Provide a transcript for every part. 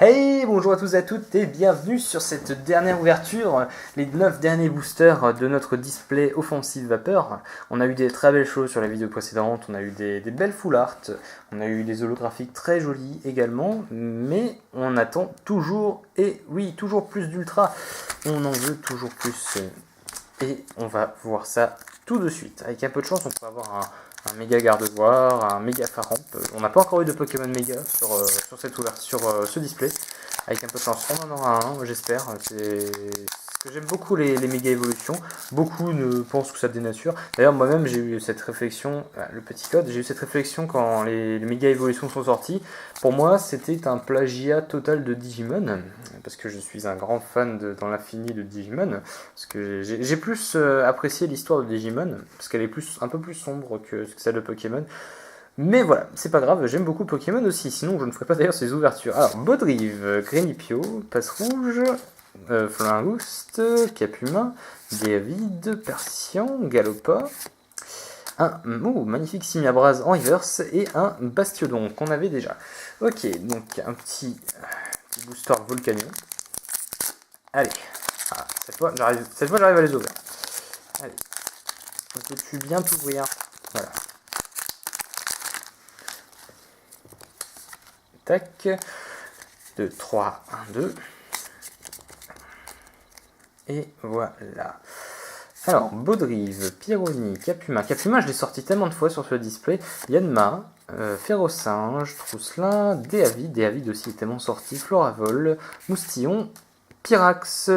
Hey, bonjour à tous et à toutes et bienvenue sur cette dernière ouverture, les 9 derniers boosters de notre display Offensive Vapeur. On a eu des très belles choses sur la vidéo précédente, on a eu des belles full art, on a eu des holographiques très jolis également, mais on attend toujours, et oui, toujours plus d'ultra, on en veut toujours plus, et on va voir ça tout de suite. Avec un peu de chance, on peut avoir un méga gardevoir, un méga Faramp. On n'a pas encore eu de Pokémon méga sur cette ouverture, sur ce display. Avec un peu de chance, on en aura un, j'espère. C'est ce que j'aime beaucoup les méga évolutions. Beaucoup ne pensent que ça dénature. D'ailleurs, moi-même, j'ai eu cette réflexion, le petit code, j'ai eu cette réflexion quand les méga évolutions sont sorties. Pour moi, c'était un plagiat total de Digimon, parce que je suis un grand fan dans l'infini de Digimon. Parce que j'ai plus apprécié l'histoire de Digimon, parce qu'elle est un peu plus sombre que celle de Pokémon. Mais voilà, c'est pas grave, j'aime beaucoup Pokémon aussi, sinon je ne ferai pas d'ailleurs ces ouvertures. Alors, Baudrive, Grenipio, Passe Rouge, Flingouste, Capuma, David, Persian, Galopa, un magnifique Simiabras en reverse et un Bastiodon qu'on avait déjà. Ok, donc un petit booster Volcanion. Allez, cette fois j'arrive à les ouvrir. Allez, peux-tu bien t'ouvrir? Voilà. Tac. 2, 3, 1, 2. Et voilà. Alors, Baudrive, Pyroni, Capuma. Capuma, je l'ai sorti tellement de fois sur ce display. Yanma, Ferrosinge, Trousselin, Déavid aussi est tellement sorti. Floravol, Moustillon, Pyrax.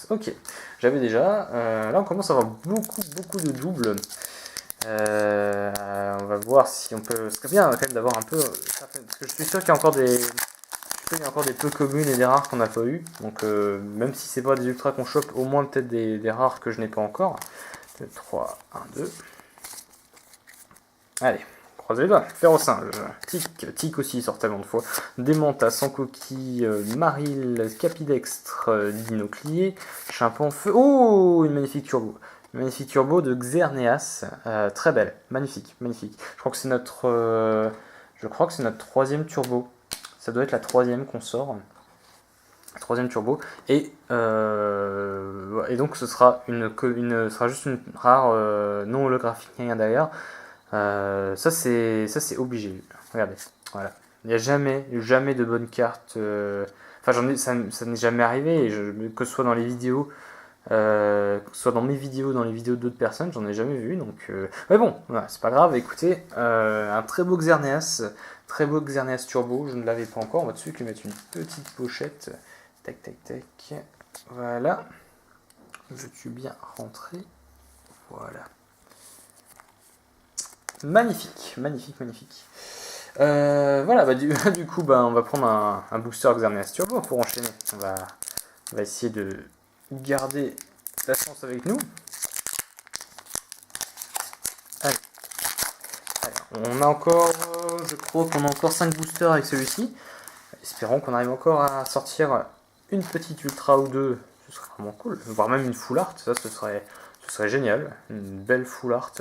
Ok, j'avais déjà. Là, on commence à avoir beaucoup de doubles. On va voir si on peut. Ce serait bien quand même d'avoir un peu. Parce que je suis sûr qu'il y a encore des peu communes et des rares qu'on n'a pas eu. Donc même si c'est pas des ultras qu'on chope, au moins peut-être des rares que je n'ai pas encore. 2, 3, 1, 2. Allez, croisez les doigts. Ferrosinge, Tic aussi sort tellement de fois. Démenta, sans coquille, Maril, Capidextre, Dinoclier, Chimpan Feu. Oh, une magnifique turbo. Une magnifique turbo de Xerneas, très belle, magnifique. Je crois que c'est notre troisième turbo. Ça doit être la troisième qu'on sort. Troisième turbo. Et donc ce sera juste une rare non holographique, rien derrière. Ça c'est obligé. Regardez. Voilà. Il n'y a jamais de bonne carte. Enfin, ça n'est jamais arrivé. Que ce soit dans les vidéos. Que ce soit dans mes vidéos, dans les vidéos d'autres personnes, j'en ai jamais vu, donc mais bon, voilà, c'est pas grave. Écoutez, un très beau Xerneas Turbo, je ne l'avais pas encore. On va dessus lui mettre une petite pochette, tac, voilà, je suis bien rentré, voilà, magnifique. Voilà, bah, du coup, bah, on va prendre un booster Xerneas Turbo pour enchaîner. On va essayer de garder la chance avec nous. Allez. On a encore, je crois qu'on a encore 5 boosters avec celui-ci. Espérons qu'on arrive encore à sortir une petite ultra ou deux. Ce serait vraiment cool. Voire même une full art, ça ce serait génial. Une belle full art.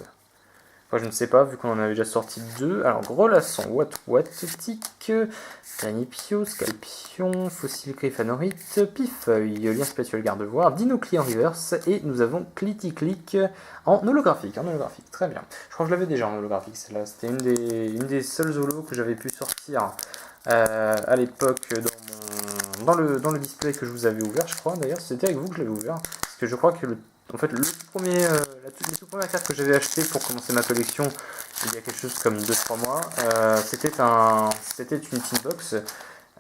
Enfin, je ne sais pas, vu qu'on en avait déjà sorti 2. Alors, Grelasson, What, Tic, Granipio, Scalpion, Fossile Griffanorite, Pifeuille, Lien Spatial Gardevoir, Dinocli en reverse, et nous avons Clitic en holographique. Très bien. Je crois que je l'avais déjà en holographique, celle-là. C'était une des seules holos que j'avais pu sortir à l'époque dans le display que je vous avais ouvert, je crois. D'ailleurs, c'était avec vous que je l'avais ouvert. Parce que je crois que les toutes premières cartes que j'avais achetées pour commencer ma collection il y a quelque chose comme 2-3 mois, c'était une team box.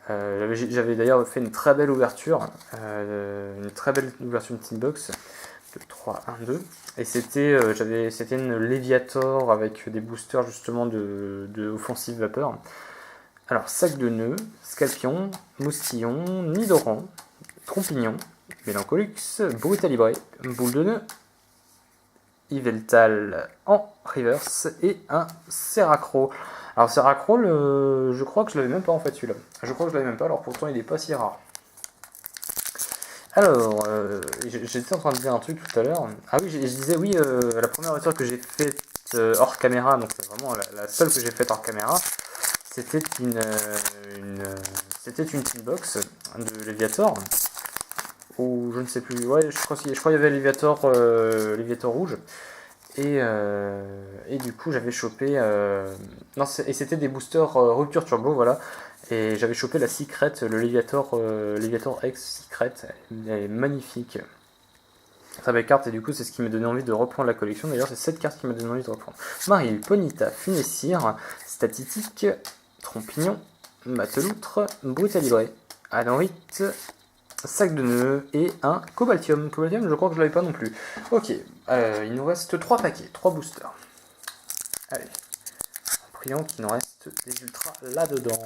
J'avais d'ailleurs fait une très belle ouverture, de team box. 2, 3, 1, 2. Et c'était une Léviator avec des boosters justement de Offensive Vapeur. Alors, sac de nœuds, Scalpion, Moustillon, Nidoran, Trompignon, Mélancolux, Brutalibré, Boule de nœud, Yveltal en reverse et un Seracro. Alors Seracro, je crois que je l'avais même pas en fait celui-là. Alors pourtant il est pas si rare. Alors, j'étais en train de dire un truc tout à l'heure. Ah oui, je disais oui, la première voiture que j'ai faite hors caméra, donc vraiment la seule que j'ai faite hors caméra, c'était c'était une team box de Léviator. Ou je ne sais plus, ouais, je crois qu'il y avait Léviator rouge. Et du coup, j'avais chopé. Non, et c'était des boosters rupture turbo, voilà. Et j'avais chopé la Secret, le Léviator X Secret. Elle est magnifique. Très belle carte, et du coup, c'est ce qui m'a donné envie de reprendre la collection. D'ailleurs, c'est cette carte qui m'a donné envie de reprendre. Maril, Ponita, Funessir, Statitique, Trompignon, Mateloutre, Brutalibré, Anorite, Sac de nœuds et un Cobaltium. Cobaltium, je crois que je l'avais pas non plus. Ok, il nous reste 3 paquets, 3 boosters. Allez, en priant qu'il nous reste des ultras là-dedans.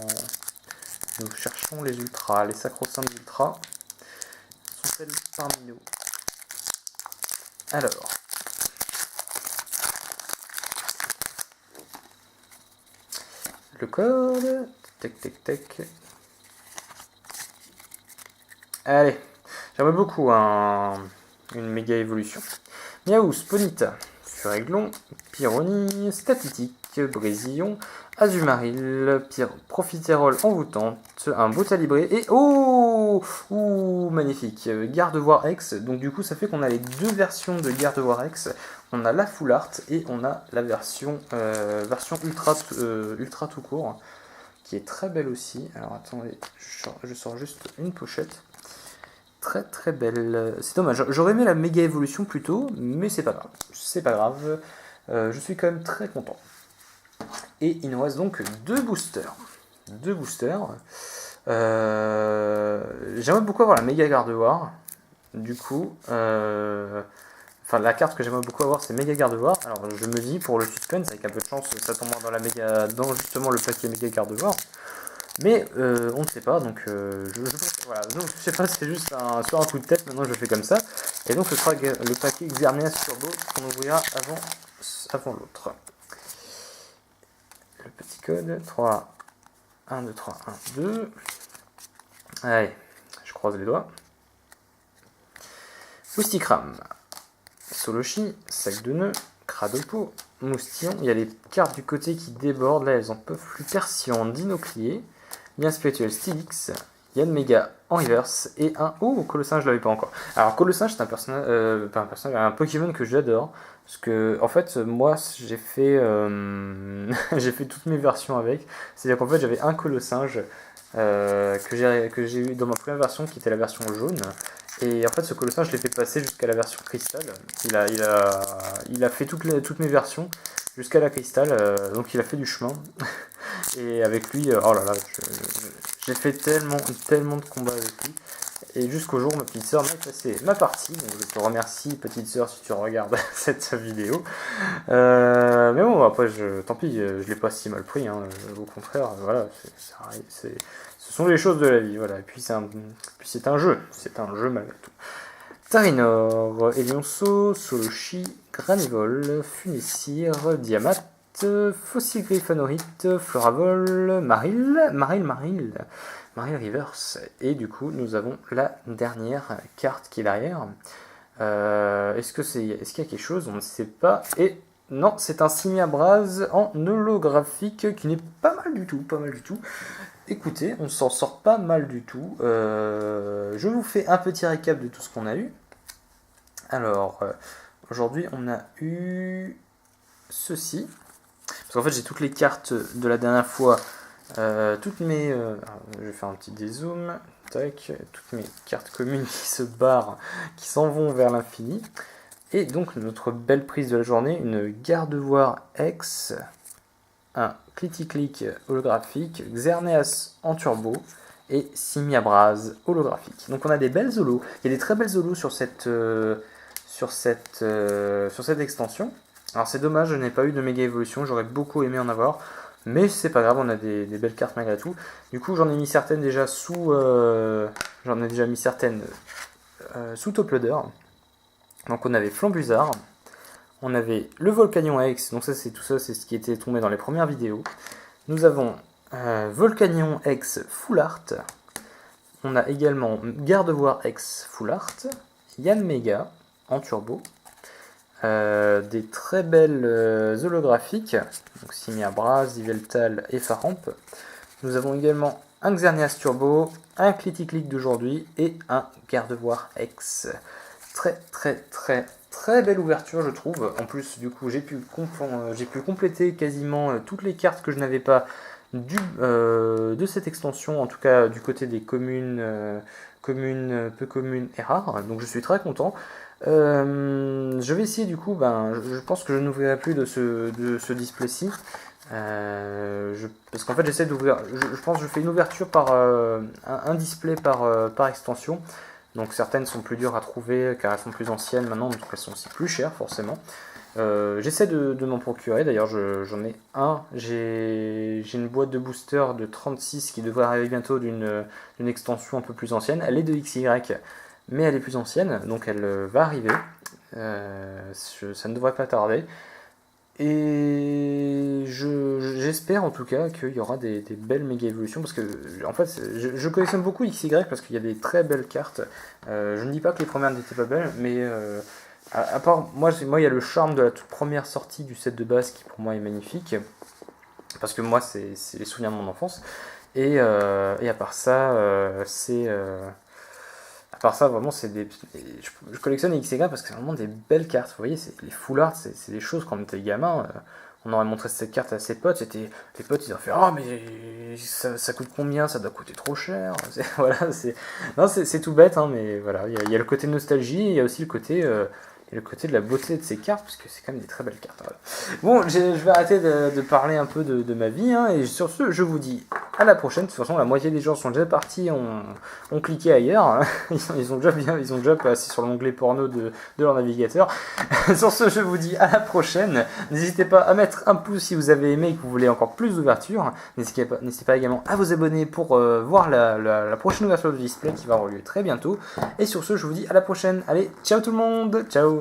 Nous cherchons les ultras, les sacro-saints ultras. Sont-elles parmi nous? Alors. Le code. Tac, tac, tac. Allez. J'aimerais beaucoup une méga évolution. Miaou, Ponita, Furéglon, Pyrrhoni, Statique, Brésillon, Azumaril, Profiterole envoûtante, un Brutalibré et oh ouh, magnifique, Gardevoir X. Donc du coup ça fait qu'on a les deux versions de Gardevoir X. On a la Full Art et on a la version ultra tout court, qui est très belle aussi. Alors attendez, je sors juste une pochette. Très très belle. C'est dommage, j'aurais aimé la méga évolution plus tôt, mais c'est pas grave. C'est pas grave. Je suis quand même très content. Et il nous reste donc deux boosters. J'aimerais beaucoup avoir la méga Gardevoir. Du coup, enfin la carte que j'aimerais beaucoup avoir, c'est méga Gardevoir. Alors je me dis pour le suspense, avec un peu de chance, ça tombera dans justement le paquet méga Gardevoir. Mais on ne sait pas, donc voilà, donc, je sais pas, c'est juste sur un coup de tête, maintenant je fais comme ça. Et donc ce sera le paquet Xerneas Turbo qu'on ouvrira avant l'autre. Le petit code, 3, 1, 2, 3, 1, 2. Allez, je croise les doigts. Mousticram, Solochi, Sac de nœuds, Cradopo, Moustillon. Il y a les cartes du côté qui débordent, là elles en peuvent plus. Persian, Dinoclier. Bien spirituel Stylix, Yann Mega en reverse et un. Oh, Colossinge, je l'avais pas encore. Alors, Colossinge, c'est un personnage. Pas un personnage, un Pokémon que j'adore. Parce que, en fait, moi, j'ai fait. J'ai fait toutes mes versions avec. C'est-à-dire qu'en fait, j'avais un Colossinge que j'ai eu dans ma première version qui était la version jaune. Et en fait, ce Colossinge, je l'ai fait passer jusqu'à la version cristal. Il a fait toutes mes versions jusqu'à la cristal. Donc, il a fait du chemin. Et avec lui, oh là là, j'ai fait tellement de combats avec lui. Et jusqu'au jour où ma petite sœur m'a passé ma partie. Donc je te remercie, petite sœur, si tu regardes cette vidéo. Mais bon, après, tant pis, je l'ai pas si mal pris. Hein. Au contraire, voilà, ce sont les choses de la vie. Voilà. Et puis c'est un jeu. C'est un jeu malgré tout. Tarinor, Elionceau, Solochi, Granivol, Funessir, Diamat. Fossil Griffonorite, Floravol, Maril Reverse. Et du coup, nous avons la dernière carte qui est derrière. Est-ce qu'il y a quelque chose? On ne sait pas. Et non, c'est un Simiabras en holographique qui n'est pas mal du tout. Écoutez, on s'en sort pas mal du tout. Je vous fais un petit récap de tout ce qu'on a eu. Alors, aujourd'hui, on a eu ceci. Parce qu'en fait, j'ai toutes les cartes de la dernière fois, toutes mes... je vais faire un petit dézoom, tac, toutes mes cartes communes qui se barrent, qui s'en vont vers l'infini. Et donc, notre belle prise de la journée, une Gardevoir X, un Clitic holographique, Xerneas en turbo, et Simiabras holographique. Donc on a des belles holos, il y a des très belles holos sur cette extension. Alors c'est dommage, je n'ai pas eu de méga évolution, j'aurais beaucoup aimé en avoir, mais c'est pas grave, on a des belles cartes malgré tout. Du coup j'en ai mis certaines déjà sous top loader. Donc on avait Flambuzard, on avait le Volcanion X, donc ça c'est ce qui était tombé dans les premières vidéos. Nous avons Volcanion X Full Art, on a également Gardevoir X Full Art, Yann Mega en turbo. Des très belles holographiques, donc Simiabras, Yveltal et Faramp. Nous avons également un Xerneas Turbo, un Clitic d'aujourd'hui et un Gardevoir X. Très belle ouverture, je trouve. En plus, du coup, j'ai pu compléter quasiment toutes les cartes que je n'avais pas de cette extension, en tout cas du côté des communes, peu communes et rares. Donc je suis très content. Je vais essayer du coup, je pense que je n'ouvrirai plus de ce display-ci. Parce qu'en fait j'essaie d'ouvrir, je pense que je fais une ouverture par un display par extension. Donc certaines sont plus dures à trouver car elles sont plus anciennes maintenant, donc elles sont aussi plus chères forcément. J'essaie de m'en procurer, d'ailleurs j'en ai un, j'ai une boîte de booster de 36 qui devrait arriver bientôt d'une extension un peu plus ancienne. Elle est de XY, mais elle est plus ancienne, donc elle va arriver, ça ne devrait pas tarder. Et j'espère en tout cas qu'il y aura des belles méga évolutions parce que en fait je collectionne beaucoup XY parce qu'il y a des très belles cartes. Je ne dis pas que les premières n'étaient pas belles, mais à part moi il y a le charme de la toute première sortie du set de base qui pour moi est magnifique parce que moi c'est les souvenirs de mon enfance et à part ça vraiment, je collectionne les XY parce que c'est vraiment des belles cartes. Vous voyez, les full art, c'est des choses quand on était gamin. On aurait montré cette carte à ses potes. Les potes, ils ont fait oh, mais ça coûte combien? Ça doit coûter trop cher. Voilà, c'est tout bête, hein, mais voilà. Il y a le côté nostalgie, il y a aussi le côté de la beauté de ces cartes, parce que c'est quand même des très belles cartes. Voilà. Bon, je vais arrêter de parler un peu de ma vie, hein, et sur ce, je vous dis à la prochaine. De toute façon, la moitié des gens sont déjà partis, ont cliqué ailleurs. Hein. Ils ont déjà passé sur l'onglet porno de leur navigateur. Sur ce, je vous dis à la prochaine. N'hésitez pas à mettre un pouce si vous avez aimé et que vous voulez encore plus d'ouverture. N'hésitez pas également à vous abonner pour voir la prochaine ouverture de display qui va avoir lieu très bientôt. Et sur ce, je vous dis à la prochaine. Allez, ciao tout le monde, ciao.